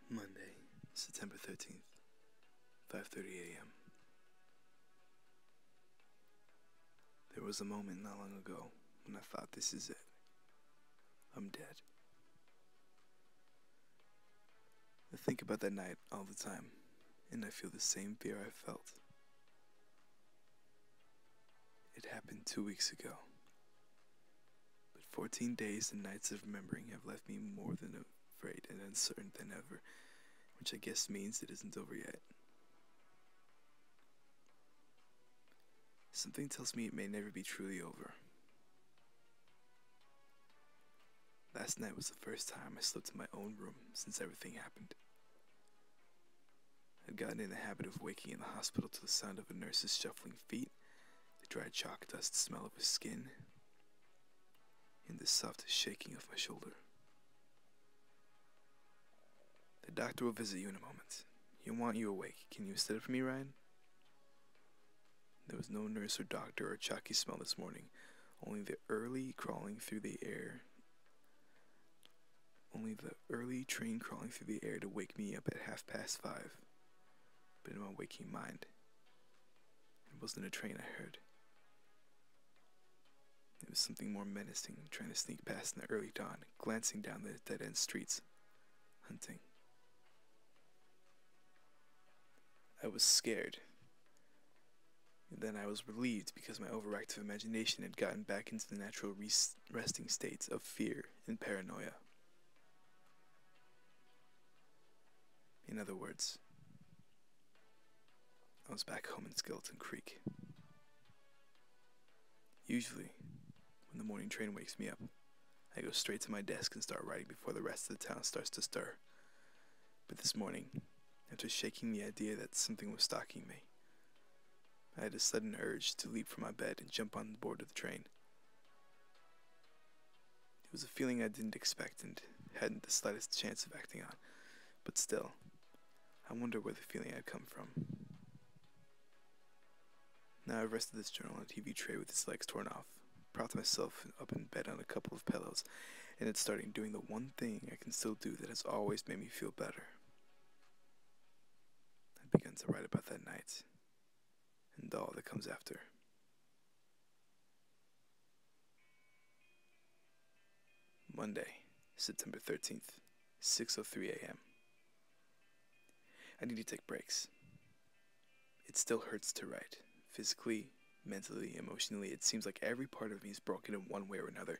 Monday, September 13th, 5:30 a.m. There was a moment not long ago when I thought, this is it. I'm dead. I think about that night all the time, and I feel the same fear I felt. It happened 2 weeks ago. But 14 days and nights of remembering have left me more than afraid and uncertain than ever, which I guess means it isn't over yet. Something tells me it may never be truly over. Last night was the first time I slept in my own room since everything happened. I'd gotten in the habit of waking in the hospital to the sound of a nurse's shuffling feet, the dry chalk dust smell of her skin, and the soft shaking of my shoulder. The doctor will visit you in a moment. He'll want you awake. Can you sit up for me, Ryan? There was no nurse or doctor or chalky smell this morning, only the early train crawling through the air to wake me up at 5:30. But in my waking mind, it wasn't a train I heard. It was something more menacing, trying to sneak past in the early dawn, glancing down the dead-end streets, hunting. I was scared. And then I was relieved because my overactive imagination had gotten back into the natural resting states of fear and paranoia. In other words, I was back home in Skeleton Creek. Usually, when the morning train wakes me up, I go straight to my desk and start writing before the rest of the town starts to stir. But this morning, after shaking the idea that something was stalking me, I had a sudden urge to leap from my bed and jump on board of the train. It was a feeling I didn't expect and hadn't the slightest chance of acting on, but still, I wonder where the feeling had come from. Now I've rested this journal on a TV tray with its legs torn off, propped myself up in bed on a couple of pillows, and it's starting doing the one thing I can still do that has always made me feel better. I began to write about that night, and all that comes after. Monday, September 13th, 6:03 a.m. I need to take breaks. It still hurts to write. Physically, mentally, emotionally, it seems like every part of me is broken in one way or another,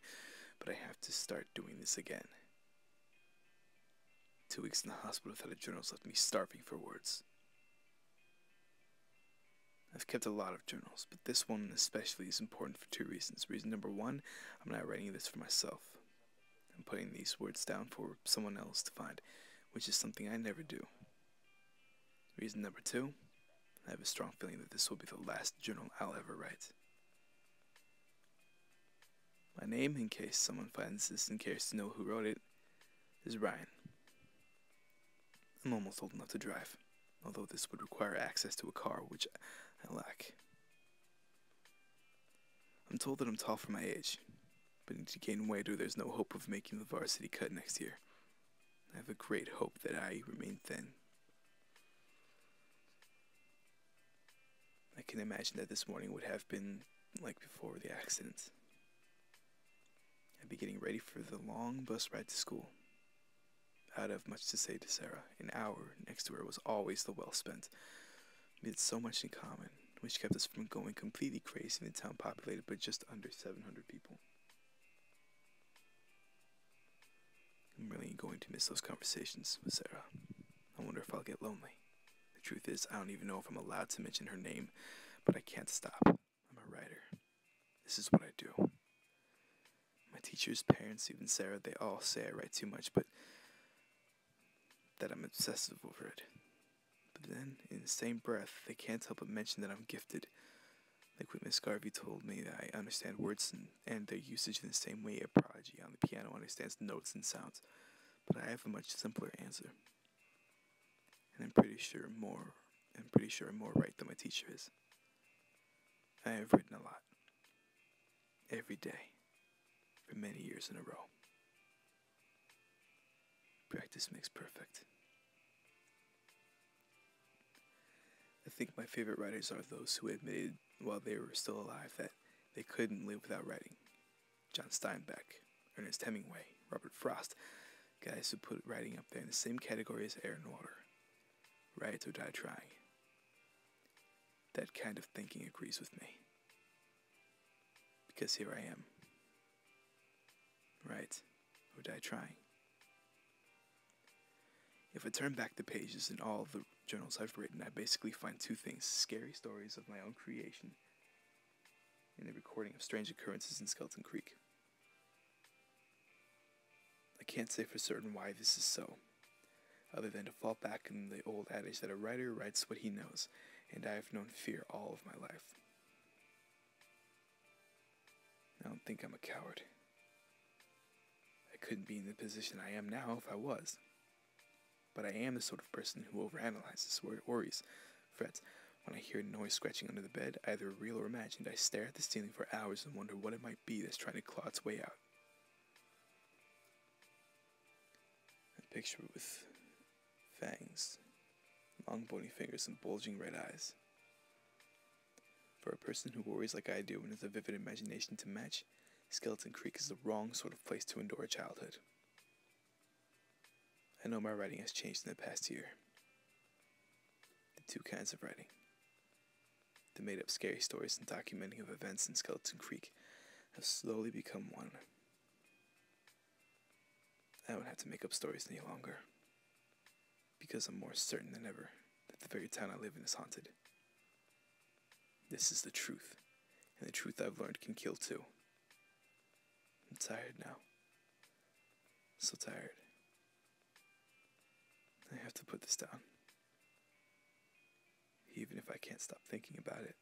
but I have to start doing this again. 2 weeks in the hospital without a journal has left me starving for words. I've kept a lot of journals, but this one especially is important for two reasons. Reason number one, I'm not writing this for myself. I'm putting these words down for someone else to find, which is something I never do. Reason number two, I have a strong feeling that this will be the last journal I'll ever write. My name, in case someone finds this and cares to know who wrote it, is Ryan. I'm almost old enough to drive, although this would require access to a car, which I lack. I'm told that I'm tall for my age, but need to gain weight or there's no hope of making the varsity cut next year. I have a great hope that I remain thin. I can imagine that this morning would have been like before the accident. I'd be getting ready for the long bus ride to school. I'd have much to say to Sarah. An hour next to her was always the well spent. We had so much in common, which kept us from going completely crazy in a town populated by just under 700 people. I'm really going to miss those conversations with Sarah. I wonder if I'll get lonely. The truth is, I don't even know if I'm allowed to mention her name, but I can't stop. I'm a writer. This is what I do. My teachers, parents, even Sarah, they all say I write too much, but that I'm obsessive over it. But then, in the same breath, they can't help but mention that I'm gifted. Like when Miss Garvey told me that I understand words and their usage in the same way a prodigy on the piano understands notes and sounds. But I have a much simpler answer. And I'm pretty sure I'm more right than my teacher is. I have written a lot. Every day. For many years in a row. Practice makes perfect. think my favorite writers are those who admitted while they were still alive that they couldn't live without writing. John Steinbeck, Ernest Hemingway, Robert Frost, guys who put writing up there in the same category as air and water. Write or die trying. That kind of thinking agrees with me. Because here I am. Write or die trying. If I turn back the pages in all of the journals I've written, I basically find two things: scary stories of my own creation and the recording of strange occurrences in Skeleton Creek. I can't say for certain why this is so, other than to fall back on the old adage that a writer writes what he knows, and I have known fear all of my life. I don't think I'm a coward. I couldn't be in the position I am now if I was. But I am the sort of person who overanalyzes, worries, frets. When I hear a noise scratching under the bed, either real or imagined, I stare at the ceiling for hours and wonder what it might be that's trying to claw its way out. I picture it with fangs, long bony fingers, and bulging red eyes. For a person who worries like I do and has a vivid imagination to match, Skeleton Creek is the wrong sort of place to endure a childhood. I know my writing has changed in the past year. The two kinds of writing, the made-up scary stories and documenting of events in Skeleton Creek, have slowly become one. I don't have to make up stories any longer, because I'm more certain than ever that the very town I live in is haunted. This is the truth, and the truth I've learned can kill too. I'm tired now. So tired. I have to put this down, even if I can't stop thinking about it.